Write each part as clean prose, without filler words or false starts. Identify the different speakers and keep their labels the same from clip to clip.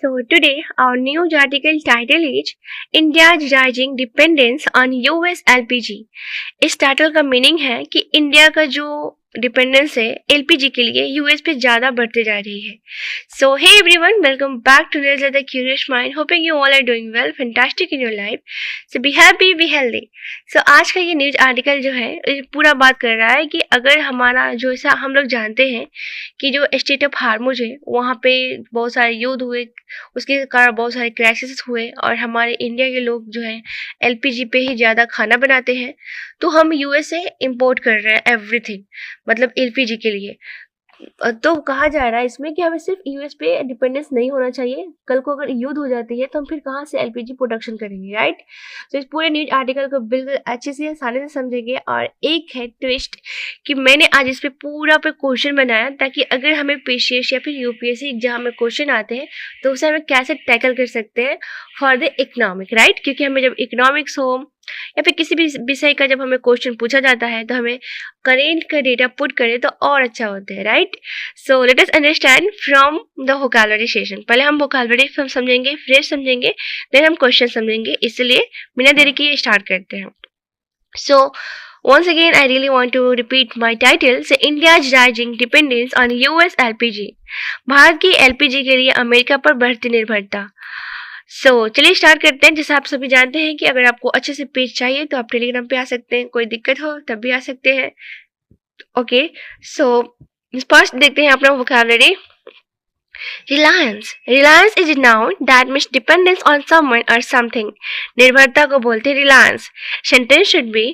Speaker 1: So today our news article title is India's Rising Dependence on US LPG। इस title का meaning है कि India का जो डिपेंडेंस है एलपीजी के लिए यूएस पे ज़्यादा बढ़ते जा रही है। So hey everyone, welcome back to the curious mind, hoping you all are doing well, fantastic in your life. So be happy, be healthy. So आज का ये न्यूज आर्टिकल जो है ये पूरा बात कर रहा है कि अगर हमारा जो ऐसा हम लोग जानते हैं कि जो स्टेट ऑफ हार्मुज है वहाँ पे बहुत सारे युद्ध हुए, उसके कारण बहुत सारे क्राइसिस हुए और हमारे इंडिया के लोग जो हैं एलपीजी पे ही ज़्यादा खाना बनाते हैं, तो हम यूएस से इम्पोर्ट कर रहे हैं एवरीथिंग, मतलब एलपीजी के लिए। तो कहा जा रहा है इसमें कि हमें सिर्फ यूएस पे डिपेंडेंस नहीं होना चाहिए। कल को अगर युद्ध हो जाती है तो हम फिर कहाँ से एलपीजी प्रोडक्शन करेंगे, राइट? तो इस पूरे न्यूज आर्टिकल को बिल्कुल अच्छे से आसानी से समझेंगे। और एक है ट्विस्ट कि मैंने आज इस पे पूरा पे क्वेश्चन बनाया ताकि अगर हमें पीसीएस या फिर यूपीएससी एग्जाम में क्वेश्चन आते हैं तो उसे हमें कैसे टैकल कर सकते हैं फॉर द इकोनॉमिक, राइट? क्योंकि हमें जब इकोनॉमिक्स हो या फिर किसी भी विषय का जब हमें क्वेश्चन पूछा जाता है तो हमें करेंट का डेटा पुट करें तो और अच्छा होता है, right? So let us understand from the vocabulary session. पहले हम वोकैबुलरी समझेंगे, फ्रेज समझेंगे, देन हम क्वेश्चन समझेंगे। इसलिए बिना देरी किए स्टार्ट करते हैं। सो once again I really want to repeat my title, so India's rising dependence on US LPG। Bharat की एलपीजी के लिए अमेरिका पर बढ़ती निर्भरता। चलिए स्टार्ट करते हैं। जैसे आप सभी जानते हैं कि अगर आपको अच्छे से पेज चाहिए तो आप टेलीग्राम पे आ सकते हैं, कोई दिक्कत हो तब भी आ सकते हैं। ओके, सो फर्स्ट देखते हैं अपना vocabulary. Reliance is noun that means dependence on someone और समथिंग। निर्भरता को बोलते हैं Reliance. Sentence should be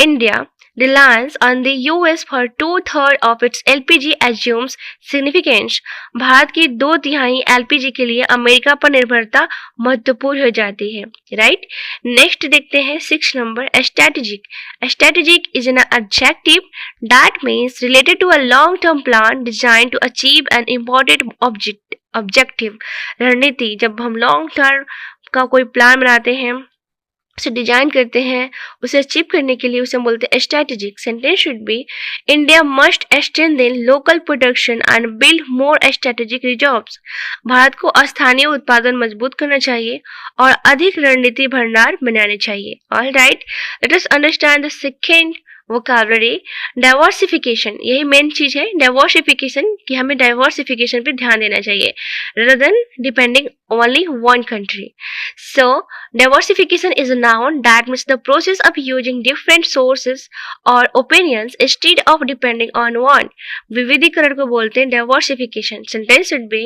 Speaker 1: India reliance on the US for 2/3 of its LPG assumes significance। Bharat की 2/3 LPG के लिए अमेरिका पर निर्भरता महत्वपूर्ण हो जाती है, राइट? नेक्स्ट देखते हैं 6 number, strategic is an adjective that means related to a long term plan design to achieve an important objective. रणनीति, जब हम लॉन्ग टर्म का कोई प्लान बनाते हैं, उसे डिजाइन करते हैं, उसे अचीव करने के लिए उसे हम बोलते हैं strategic. Sentence should be India must strengthen local production and build more strategic reserves. Bharat को स्थानीय उत्पादन मजबूत करना चाहिए और अधिक रणनीति भंडार बनाने चाहिए। All right, late us understand the second vocabulary, diversification. यही मेन चीज है, डाइवर्सिफिकेशन, कि हमें डाइवर्सिफिकेशन पे ध्यान देना चाहिए rather than depending only one country. So diversification is a noun that means the process of using different sources or opinions instead of depending on one। विविधीकरण को बोलते हैं diversification। Sentence should be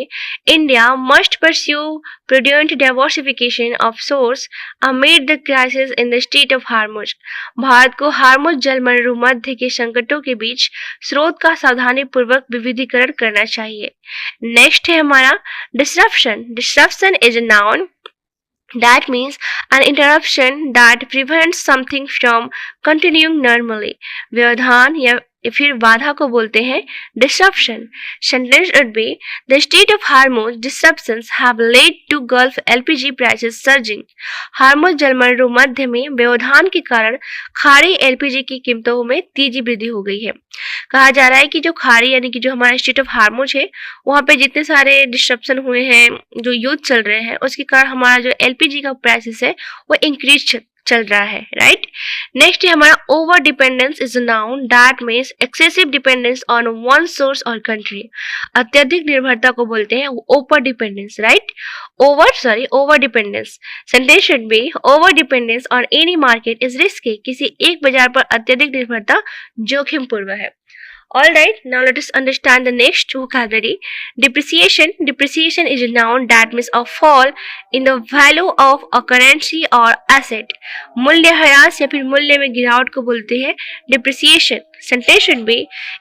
Speaker 1: India must pursue prudent diversification of source amid the crisis in the Strait of Hormuz। Bharat को Hormuz जलमरुमध्य के संकटों के बीच स्रोत का सावधानी पूर्वक विविधीकरण करना चाहिए। नेक्स्ट है हमारा disruption is a noun that means an interruption that prevents something from continuing normally। व्यवधान या फिर बाधा को बोलते हैं disruption। Sentence would be the Strait of Hormuz disruptions have led to Gulf LPG prices surging। Hormuz जलमरुमध्य में व्यवधान के कारण खाड़ी एलपीजी की कीमतों में तेजी वृद्धि हो गई है। कहा जा रहा है कि जो खाड़ी यानी कि जो हमारा स्टेट ऑफ हार्मुज है वहाँ पे जितने सारे डिस्ट्रप्शन हुए हैं, जो युद्ध चल रहे हैं, उसके कारण हमारा जो एलपीजी का प्राइसेस है वो इंक्रीज चल रहा है, राइट? नेक्स्ट है हमारा over dependence is a noun that means excessive dependence on one source और कंट्री। अत्यधिक निर्भरता को बोलते हैं over dependence, right? Over dependence. Sentence should B over dependence on any market is risky. किसी एक बाजार पर अत्यधिक निर्भरता जोखिमपूर्ण है। All right, now let us understand the next vocabulary. Depreciation is a noun that means a fall in the value of a currency or asset। मूल्यह्रास या फिर मूल्य में गिरावट को बोलते हैं depreciation। Sentence should be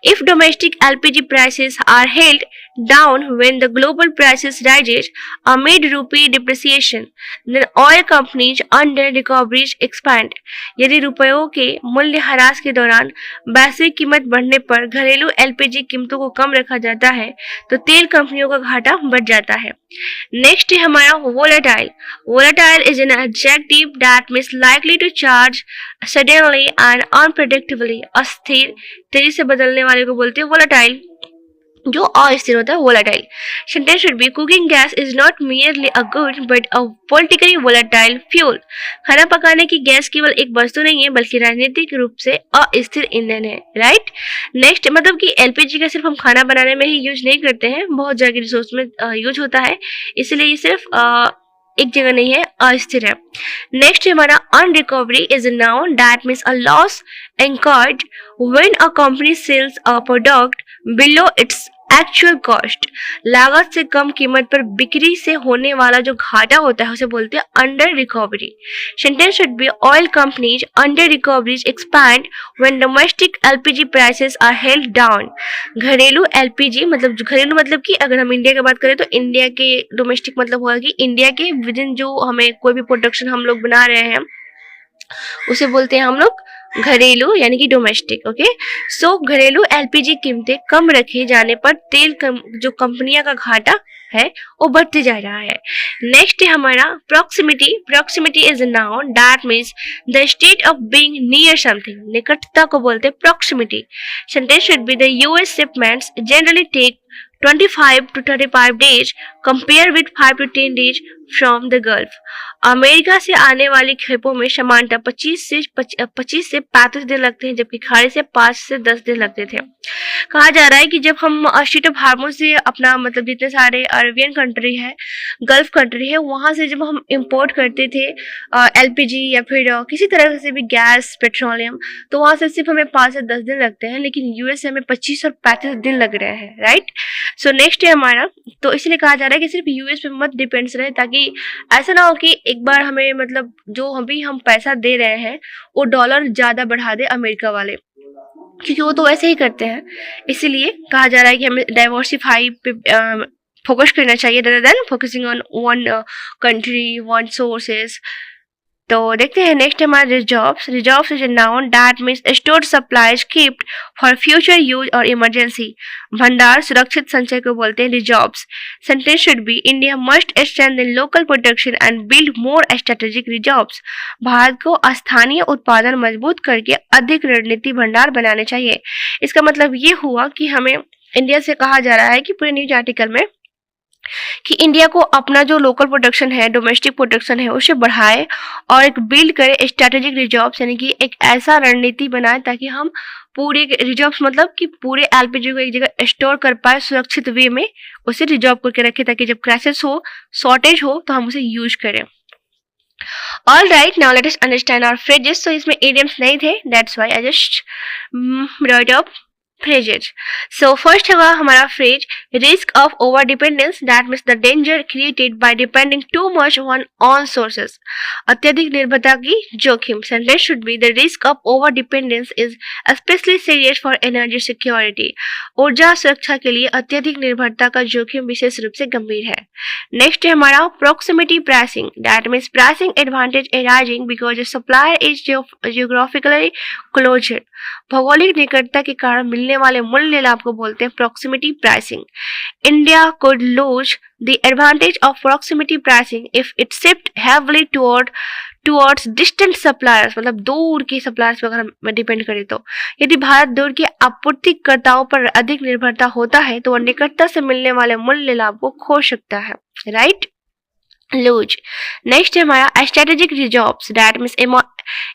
Speaker 1: if domestic LPG prices are held down when the global prices rises amid rupee depreciation, then oil companies under recoveries expand। यदि रुपयों के मूल्यह्रास के दौरान वैश्विक कीमत बढ़ने पर घरेलू एलपीजी कीमतों को कम रखा जाता है तो तेल कंपनियों का घाटा बढ़ जाता है। नेक्स्ट है हमारा volatile is an adjective that means likely to charge suddenly and unpredictably. अस्थिर, तेजी से बदलने वाले को बोलते हैं वोलेटाइल। जो अस्थिर होता है, volatile. Sentence should B cooking gas is not merely a good but a politically volatile fuel. खाना पकाने की गैस केवल एक वस्तु नहीं है बल्कि राजनीतिक रूप से अस्थिर ईंधन है, राइट। नेक्स्ट, मतलब कि एलपीजी का सिर्फ हम खाना बनाने में ही यूज नहीं करते हैं, बहुत जगह की रिसोर्स में यूज होता है, इसलिए ये सिर्फ एक जगह नहीं है, अस्थिर है। नेक्स्ट हमारा unrecovery is a noun that means a loss incurred when a company sells a product below its actual cost. लागत से कम कीमत पर बिक्री से होने वाला जो घाटा होता है उसे बोलते हैं under recovery. Sentence should be oil companies under recoveries expand when domestic LPG prices are held down. घरेलू एलपीजी मतलब घरेलू मतलब कि अगर हम इंडिया की बात करें तो इंडिया के डोमेस्टिक मतलब होगा कि इंडिया के विद इन जो हमें कोई भी प्रोडक्शन हम लोग बना रहे हैं उसे बोलते हैं हम लोग घरेलू यानी कि डोमेस्टिक। ओके, सो घरेलू एलपीजी कीमतें कम रखे जाने पर तेल जो कंपनियां का घाटा है वो बढ़ते जा रहा है। नेक्स्ट है हमारा proximity. Proximity is a noun that means the state of being near something. निकटता को बोलते हैं proximity. Sentence should be the US shipments generally take 25 to 35 days compare with 5 to 10 days from the Gulf। America से आने वाली खेपों में सामान्यतः 25 से 35 दिन लगते हैं जबकि खाड़ी से 5 से 10 दिन लगते थे। कहा जा रहा है कि जब हम स्ट्रेट ऑफ हार्मोन से अपना मतलब जितने सारे अरेबियन कंट्री है, गल्फ कंट्री है, वहां से जब हम इंपोर्ट करते थे एलपीजी या फिर किसी तरह से भी गैस पेट्रोलियम, तो वहां से सिर्फ हमें 5 से 10 दिन लगते हैं, लेकिन यूएस से हमें 25 और 35 दिन लग रहे हैं, राइट। सो नेक्स्ट है हमारा, तो इसलिए कहा जा रहा है कि सिर्फ यूएस पे मत डिपेंड्स रहे, ताकि ऐसा ना हो कि एक बार हमें मतलब जो अभी हम पैसा दे रहे हैं वो डॉलर ज्यादा बढ़ा दे अमेरिका वाले, क्योंकि वो तो वैसे ही करते हैं। इसीलिए कहा जा रहा है कि हमें डाइवर्सिफाई पे फोकस करना चाहिए rather than focusing on one country one sources. तो देखते हैं नेक्स्ट हमारा reserves. Reserves is a noun that means stored supplies keeped for future use और इमरजेंसी। भंडार सुरक्षित संचय को बोलते हैं reserves. Sentence should be India must strengthen local production and build more strategic reserves. Bharat को स्थानीय उत्पादन मजबूत करके अधिक रणनीति भंडार बनाने चाहिए। इसका मतलब ये हुआ कि हमें इंडिया से कहा जा रहा है कि पूरे न्यूज आर्टिकल में कि इंडिया को अपना जो लोकल प्रोडक्शन है, डोमेस्टिक प्रोडक्शन है, उसे बढ़ाए और एक बिल्ड करे स्ट्रेटेजिक रिजर्व्स, यानी कि एक ऐसा रणनीति बनाए ताकि हम पूरे रिजर्व्स मतलब कि पूरे एलपीजी को एक जगह स्टोर कर पाए सुरक्षित वे में, उसे रिजर्व करके रखे ताकि जब क्राइसिस हो, शॉर्टेज हो तो हम उसे यूज करें। All right, now let us understand our phrases. तो इसमें इडियम्स नहीं थे, that's why I just write up phrases. So first होगा हमारा phrase risk of over dependence, that means the danger created by depending too much on sources। अत्यधिक निर्भरता की जोखिम। Sentence should be the risk of over dependence is especially serious for energy security। ऊर्जा सुरक्षा के लिए अत्यधिक निर्भरता का जोखिम विशेष रूप से गंभीर है। नेक्स्ट है हमारा proximity pricing, that means pricing advantage arising because the supplier is geographically closer। भौगोलिक निकटता के कारण मिलने वाले मूल्य लाभ को बोलते हैं proximity pricing। India could lose the advantage of proximity pricing if it shipped heavily towards distant suppliers, मतलब दूर के suppliers पर अगर हम डिपेंड करें तो। यदि भारत दूर के आपूर्तिकर्ताओं पर अधिक निर्भरता होता है तो वह निकटता से मिलने वाले मूल्य लाभ को खो सकता है, राइट। लूज। नेक्स्ट है हमारा strategic reserves, that means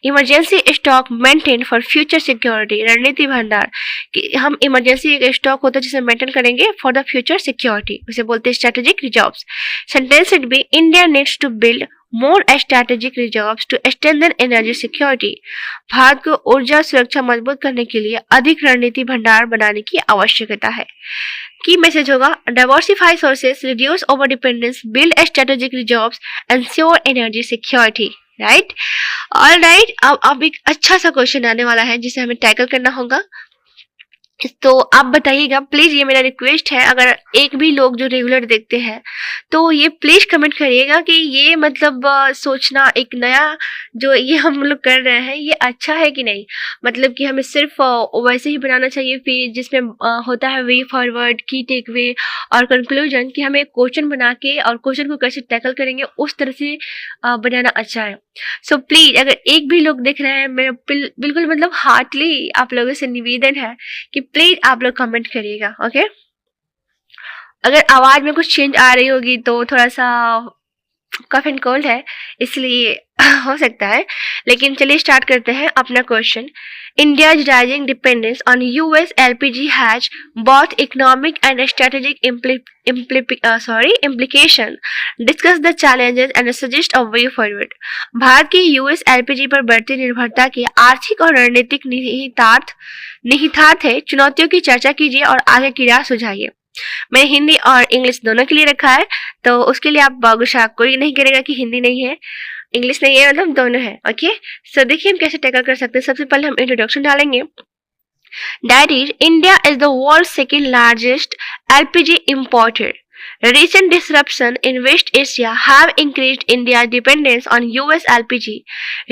Speaker 1: emergency stock maintain for future security. रणनीति भंडार कि हम इमरजेंसी एक स्टॉक होता है जिसे मेंटेन करेंगे फॉर द फ्यूचर सिक्योरिटी, उसे बोलते हैं strategic reserves. Sentence should be India needs to build more strategic reserves to strengthen energy security. Bharat को ऊर्जा सुरक्षा मजबूत करने के लिए अधिक रणनीति भंडार बनाने की आवश्यकता है। की मैसेज होगा diversify sources, reduce over dependence, build strategic reserves, ensure energy security, right. All right, अब एक अच्छा सा क्वेश्चन आने वाला है जिसे हमें टैकल करना होगा। तो आप बताइएगा प्लीज, ये मेरा रिक्वेस्ट है, अगर एक भी लोग जो रेगुलर देखते हैं तो ये प्लीज कमेंट करिएगा कि ये मतलब सोचना एक नया जो ये हम लोग कर रहे हैं ये अच्छा है कि नहीं। मतलब कि हमें सिर्फ वैसे ही बनाना चाहिए पेज जिसमें होता है वे फॉरवर्ड, की टेक वे और कंक्लूजन, कि हमें क्वेश्चन बना के और क्वेश्चन को कैसे टैकल करेंगे उस तरह से बनाना अच्छा है। सो प्लीज अगर एक भी लोग देख रहे हैं, मेरा बिल्कुल मतलब हार्टली आप लोगों से निवेदन है कि प्लीज आप लोग कमेंट करिएगा, ओके। अगर आवाज में कुछ चेंज आ रही होगी तो थोड़ा सा कफ एंड कोल्ड है, इसलिए हो सकता है। लेकिन चलिए स्टार्ट करते हैं अपना question. India's rising dependence on US LPG has both economic and strategic implication. Discuss the challenges and suggest a way forward. Bharat की यूएस एलपीजी पर बढ़ती निर्भरता के आर्थिक और रणनीतिक निहितार्थ है, चुनौतियों की चर्चा कीजिए और आगे की राह सुझाइए। मैंने हिंदी और इंग्लिश दोनों के लिए रखा है, तो उसके लिए आप गुस्सा कोई नहीं करेगा कि हिंदी नहीं है, इंग्लिश नहीं है, मतलब दोनों है। ओके, सो देखिए हम कैसे टैकल कर सकते हैं। सबसे पहले हम इंट्रोडक्शन डालेंगे। That is India is the world second largest LPG importer. Recent disruption in West Asia have increased India's dependence on US LPG,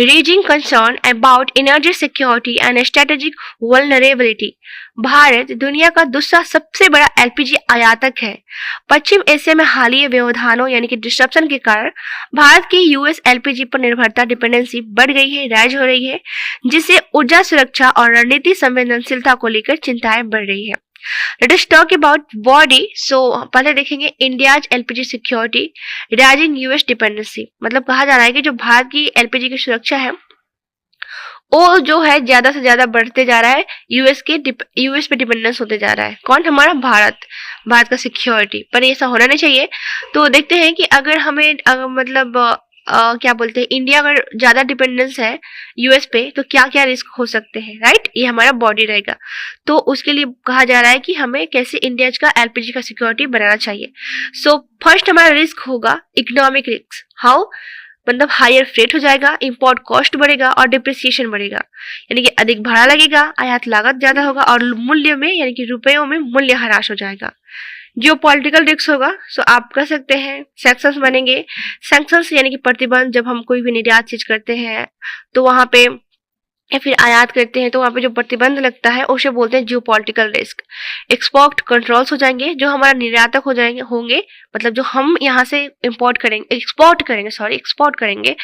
Speaker 1: raising concern about energy security and strategic vulnerability. Bharat दुनिया का दूसरा सबसे बड़ा LPG आयातक है। पश्चिम Asia में हालिया व्यवधानों यानी कि डिस्ट्रप्शन के कारण भारत की यूएस एलपीजी पर निर्भरता डिपेंडेंसी बढ़ गई है, राइज हो रही है, जिससे ऊर्जा सुरक्षा और रणनीति संवेदनशीलता को लेकर चिंताएं बढ़ रही है। Let us talk about body. So पहले देखेंगे India's LPG security, rising US dependency. मतलब कहा जा रहा है कि जो भारत की एलपीजी की सुरक्षा है वो जो है ज्यादा से ज्यादा बढ़ते जा रहा है, यूएस पे डिपेंडेंस होते जा रहा है। कौन? हमारा भारत का सिक्योरिटी। पर ऐसा होना नहीं चाहिए। तो देखते हैं कि अगर हमें क्या बोलते हैं, इंडिया अगर ज्यादा डिपेंडेंस है यूएस पे तो क्या क्या रिस्क हो सकते हैं, राइट? ये हमारा बॉडी रहेगा। तो उसके लिए कहा जा रहा है कि हमें कैसे इंडिया का एलपीजी का सिक्योरिटी बनाना चाहिए। सो फर्स्ट हमारा रिस्क होगा इकोनॉमिक रिस्क। हाउ? मतलब हायर फ्रेट हो जाएगा, इंपोर्ट कॉस्ट बढ़ेगा और डिप्रिसिएशन बढ़ेगा, यानी कि अधिक भाड़ा लगेगा, आयात लागत ज्यादा होगा और मूल्य में यानी कि रुपयों में मूल्य ह्रास हो जाएगा। जियो पॉलिटिकल रिस्क होगा। सो आप कह सकते हैं सैंक्शंस बनेंगे। सैंक्शंस यानी कि प्रतिबंध, जब हम कोई भी निर्यात चीज करते हैं तो वहां पे या फिर आयात करते हैं तो वहाँ पे जो प्रतिबंध लगता है उसे बोलते हैं जियोपॉलिटिकल रिस्क। एक्सपोर्ट कंट्रोल्स हो जाएंगे, जो हमारा निर्यातक होंगे, मतलब जो हम यहाँ से एक्सपोर्ट करेंगे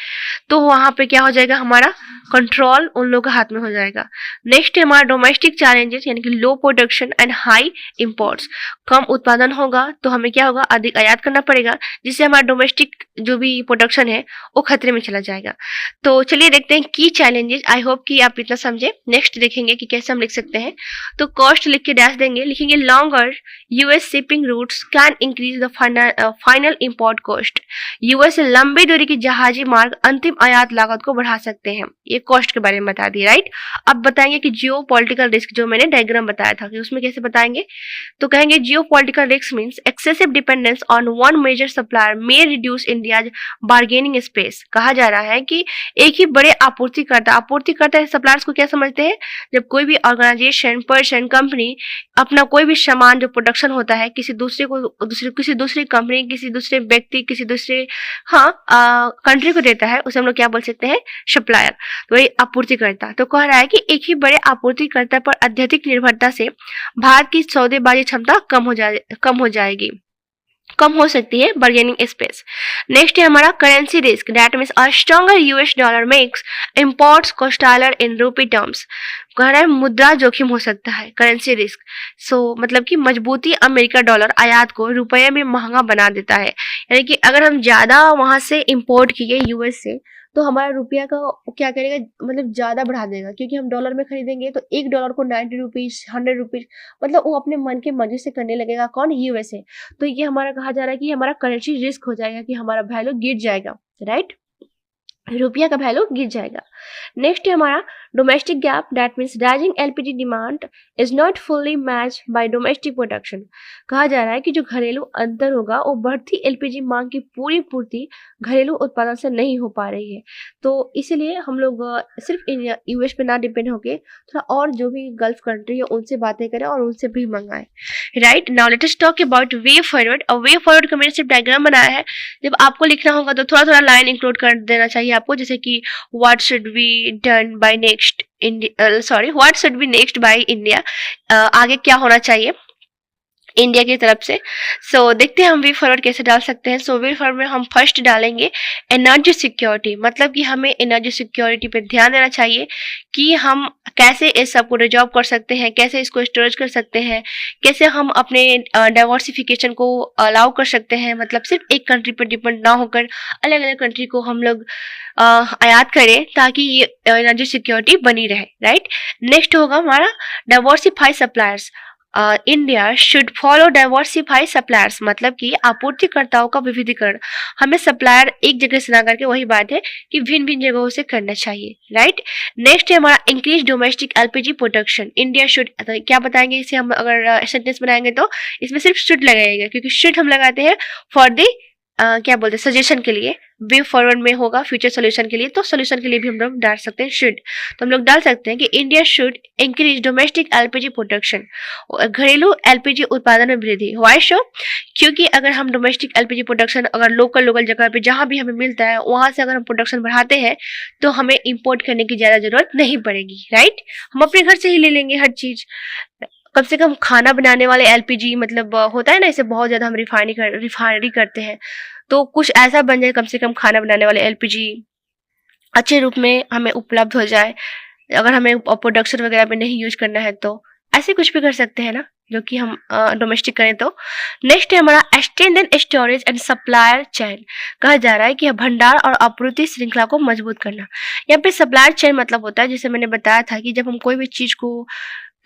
Speaker 1: तो वहाँ पे क्या हो जाएगा, हमारा कंट्रोल उन लोगों के हाथ में हो जाएगा। नेक्स्ट है हमारा डोमेस्टिक चैलेंजेस यानी कि लो प्रोडक्शन एंड हाई इंपोर्ट्स। कम उत्पादन होगा तो हमें क्या होगा, अधिक आयात करना पड़ेगा, जिससे हमारा डोमेस्टिक जो भी प्रोडक्शन है वो खतरे में चला जाएगा। तो चलिए देखते हैं की चैलेंजेस। आई होप कि आप इतना समझे। नेक्स्ट देखेंगे कि कैसे हम लिख सकते हैं। तो कॉस्ट लिख के डैश देंगे, लिखेंगे longer US shipping routes can increase the final import cost. US से लंबी दूरी की जहाजी मार्ग अंतिम आयात लागत को बढ़ा सकते हैं। ये कॉस्ट के बारे में बता दिया, राइट? अब बताएंगे कि जियो पॉलिटिकल रिस्क, जो मैंने डायग्राम बताया था कि उसमें कैसे बताएंगे। तो कहेंगे geopolitical risk means excessive dependence on one major supplier may reduce India's bargaining space. कहा जा रहा है कि एक ही बड़े आपूर्तिकर्ता सप्लायर्स को क्या समझते हैं, जब कोई भी ऑर्गेनाइजेशन, पर्सन, कंपनी अपना कोई भी सामान जो प्रोडक्शन होता है किसी दूसरी कंपनी, किसी दूसरे व्यक्ति, किसी दूसरे कंट्री को देता है, उसे हम लोग क्या बोल सकते हैं, सप्लायर। तो ये आपूर्तिकर्ता। तो कह रहा है कि एक ही बड़े आपूर्तिकर्ता पर अत्यधिक निर्भरता से भारत की सौदेबाजी क्षमता कम हो सकती है, बार्गेनिंग स्पेस। नेक्स्ट है हमारा currency risk, that means a stronger US dollar makes imports costlier in rupee terms. कह रहा है मुद्रा जोखिम हो सकता है, करेंसी रिस्क। सो मतलब कि मजबूती अमेरिका डॉलर आयात को रुपये में महंगा बना देता है, यानी कि अगर हम ज्यादा वहां से इंपोर्ट किए यूएस से तो हमारा रुपया का क्या करेगा, मतलब ज्यादा बढ़ा देगा, क्योंकि हम डॉलर में खरीदेंगे तो एक डॉलर को 90 रुपीज, 100 रुपीज, मतलब वो अपने मन के मर्जी से करने लगेगा। कौन? यूएसए। तो ये हमारा कहा जा रहा है कि हमारा करेंसी रिस्क हो जाएगा, कि हमारा वैल्यू गिर जाएगा, राइट? रुपया का वैल्यू गिर जाएगा। नेक्स्ट है हमारा domestic gap, that means rising LPG demand is not fully match by domestic production. कहा जा रहा है कि जो घरेलू अंतर होगा वो बढ़ती एलपीजी मांग की पूरी पूर्ति घरेलू उत्पादन से नहीं हो पा रही है। तो इसीलिए हम लोग सिर्फ यूएस पे ना डिपेंड होके थोड़ा और जो भी गल्फ कंट्री है उनसे बातें करें और उनसे भी मंगाएं, right? Now let us talk about way forward. और वे फॉरवर्ड का मैंने सिर्फ डायग्राम बनाया है। जब आपको लिखना होगा तो थोड़ा थोड़ा लाइन इंक्लूड कर देना चाहिए आपको, जैसे कि what should be done by what should be next by India, आगे क्या होना चाहिए इंडिया की तरफ से। सो देखते हैं हम वे फॉरवर्ड कैसे डाल सकते हैं। सो वे फॉरवर्ड में हम फर्स्ट डालेंगे एनर्जी सिक्योरिटी, मतलब कि हमें एनर्जी सिक्योरिटी पे ध्यान देना चाहिए कि हम कैसे इस सब को रिजॉल्व कर सकते हैं, कैसे इसको स्टोरेज कर सकते हैं, कैसे हम अपने डाइवर्सिफिकेशन को अलाउ कर सकते हैं, मतलब सिर्फ एक कंट्री पर डिपेंड ना होकर अलग अलग कंट्री को हम लोग आयात करें ताकि ये एनर्जी सिक्योरिटी बनी रहे, राइट। नेक्स्ट होगा हमारा diversify suppliers. India should follow diversify suppliers, मतलब कि आपूर्तिकर्ताओं का विविधीकरण। हमें सप्लायर एक जगह से ना करके, वही बात है कि भिन्न भिन्न जगहों से करना चाहिए, राइट। नेक्स्ट है हमारा increase domestic LPG production. India should, क्या बताएंगे इसे हम अगर सेंटेंस बनाएंगे तो इसमें सिर्फ शुड लगाएगा, क्योंकि शुड हम लगाते हैं फॉर द क्या बोलते हैं सजेशन के लिए। वे फॉरवर्ड में होगा फ्यूचर सोल्यूशन के लिए, तो सोल्यूशन के लिए भी हम लोग डाल सकते हैं शुड। तो हम लोग डाल सकते हैं कि India should increase domestic LPG production, घरेलू एलपीजी उत्पादन में वृद्धि। Why so? क्योंकि अगर हम डोमेस्टिक एलपीजी प्रोडक्शन अगर लोकल जगह पे जहां भी हमें मिलता है वहां से अगर हम प्रोडक्शन बढ़ाते हैं तो हमें इंपोर्ट करने की ज्यादा जरूरत नहीं पड़ेगी, राइट। हम अपने घर से ही ले लेंगे हर चीज। कम से कम खाना बनाने वाले एलपीजी, मतलब होता है ना, इसे बहुत ज्यादा हम रिफाइनरी करते हैं, तो कुछ ऐसा बन जाए, कम से कम खाना बनाने वाले एलपीजी अच्छे रूप में हमें उपलब्ध हो जाए। अगर हमें प्रोडक्शन वगैरह पे नहीं यूज करना है तो ऐसे कुछ भी कर सकते हैं ना, जो कि हम डोमेस्टिक करें तो। नेक्स्ट है हमारा strengthen storage and supplier chain. कहा जा रहा है कि भंडार और आपूर्ति श्रृंखला को मजबूत करना। यहाँ पे सप्लायर चेन मतलब होता है, जैसे मैंने बताया था कि जब हम कोई भी चीज को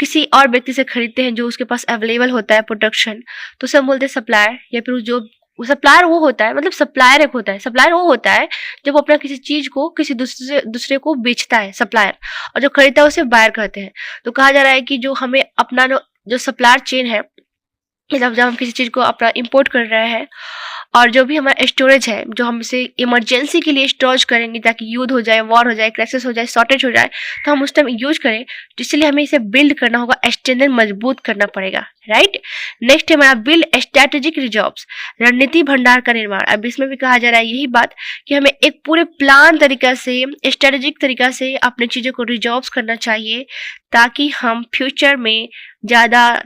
Speaker 1: किसी और व्यक्ति से खरीदते हैं जो उसके पास अवेलेबल होता है प्रोडक्शन, तो उसे हम बोलते हैं सप्लायर। या फिर जो सप्लायर वो होता है, मतलब सप्लायर एक होता है, सप्लायर वो होता है जब वो अपना किसी चीज को किसी दूसरे को बेचता है, सप्लायर, और जो खरीदता है उसे बायर कहते हैं। तो कहा जा रहा है कि जो हमें अपना जो सप्लायर चेन है, मतलब जब हम किसी चीज को अपना इंपोर्ट कर रहे हैं और जो भी हमारा स्टोरेज है, जो हम इसे इमरजेंसी के लिए स्टोरेज करेंगे ताकि युद्ध हो जाए, वॉर हो जाए, क्राइसिस हो जाए, शॉर्टेज हो जाए, तो हम उस टाइम यूज करें, तो इसलिए हमें इसे बिल्ड करना होगा, स्ट्रेंथन मजबूत करना पड़ेगा, राइट। नेक्स्ट है हमारा बिल्ड स्ट्रेटेजिक रिजर्व्स, रणनीति भंडार का निर्माण। अब इसमें भी कहा जा रहा है यही बात कि हमें एक पूरे प्लान तरीका से, स्ट्रेटेजिक तरीका से अपने चीजों को रिजर्व्स करना चाहिए ताकि हम फ्यूचर में ज्यादा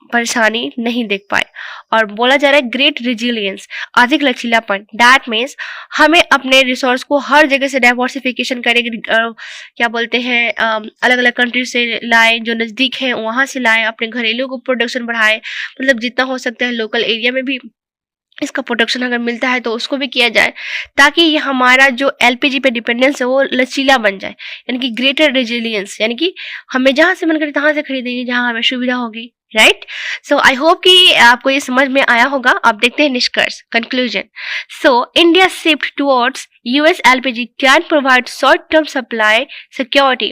Speaker 1: परेशानी नहीं देख पाए। और बोला जा रहा है ग्रेट रिजिलियंस, अधिक लचीलापन। दैट मीन्स हमें अपने रिसोर्स को हर जगह से डाइवर्सिफिकेशन करेंगे, क्या बोलते हैं, अलग अलग कंट्री से लाए, जो नजदीक है वहां से लाए, अपने घरेलू को प्रोडक्शन बढ़ाए, मतलब जितना हो सकता है लोकल एरिया में भी इसका प्रोडक्शन अगर मिलता है तो उसको भी किया जाए, ताकि ये हमारा जो एलपीजी पे डिपेंडेंस है वो लचीला बन जाए, यानी कि ग्रेटर रेजिलियंस, यानी कि हमें जहां से मन करे तहां से खरीदेंगे जहां हमें सुविधा होगी, राइट। सो आई होप कि आपको ये समझ में आया होगा। अब देखते हैं निष्कर्ष, conclusion. So India shift towards US LPG can provide short-term supply security,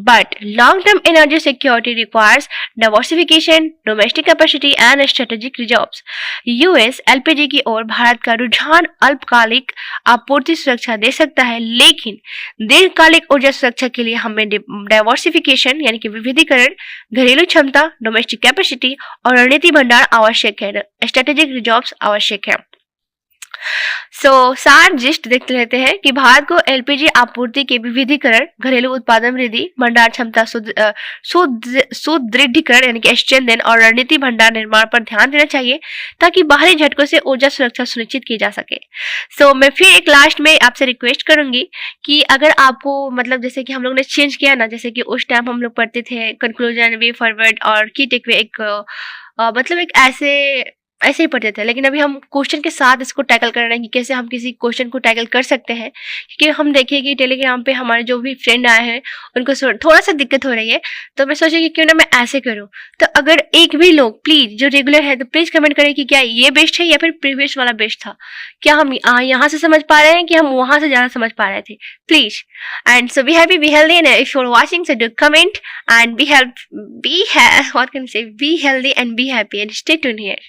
Speaker 1: but long-term energy security requires diversification, domestic capacity, and strategic reserves. US LPG की ओर भारत का रुझान अल्पकालिक आपूर्ति सुरक्षा दे सकता है, लेकिन दीर्घकालिक ऊर्जा सुरक्षा के लिए हमें डाइवर्सिफिकेशन यानी कि विविधीकरण, घरेलू क्षमता, डोमेस्टिक कैपेसिटी और रणनीति भंडार आवश्यक है, स्ट्रेटेजिक रिजर्व्स आवश्यक है। सार जिस्ट देखते रहते हैं कि भारत को एलपीजी आपूर्ति के विविधीकरण, घरेलू उत्पादन वृद्धि, भंडार क्षमता सुदृढ़ीकरण यानी कि स्ट्रेंथन और रणनीति भंडार निर्माण पर ध्यान देना चाहिए ताकि बाहरी झटकों से ऊर्जा सुरक्षा सुनिश्चित की जा सके। मैं फिर एक लास्ट में आपसे रिक्वेस्ट करूंगी कि अगर आपको, मतलब जैसे कि हम लोग ने चेंज किया ना, जैसे कि उस टाइम हम लोग पढ़ते थे कंक्लूजन, वे फॉरवर्ड और की टेकवे, एक मतलब एक ऐसे ही पढ़ते थे, लेकिन अभी हम क्वेश्चन के साथ इसको टैकल कर रहे हैं कि कैसे हम किसी क्वेश्चन को टैकल कर सकते हैं। क्योंकि हम देखिए कि टेलीग्राम पे हमारे जो भी फ्रेंड आए हैं उनको थोड़ा सा दिक्कत हो रही है, तो मैं सोची कि क्यों ना मैं ऐसे करूं। तो अगर एक भी लोग प्लीज जो रेगुलर है तो प्लीज कमेंट करें कि क्या ये बेस्ट है या फिर प्रीवियस वाला बेस्ट था, क्या हम यहाँ से समझ पा रहे हैं कि हम वहां से ज्यादा समझ पा रहे थे, please. And so be happy, be healthy, and if you are watching so do comment and be healthy and be happy and stay tuned here.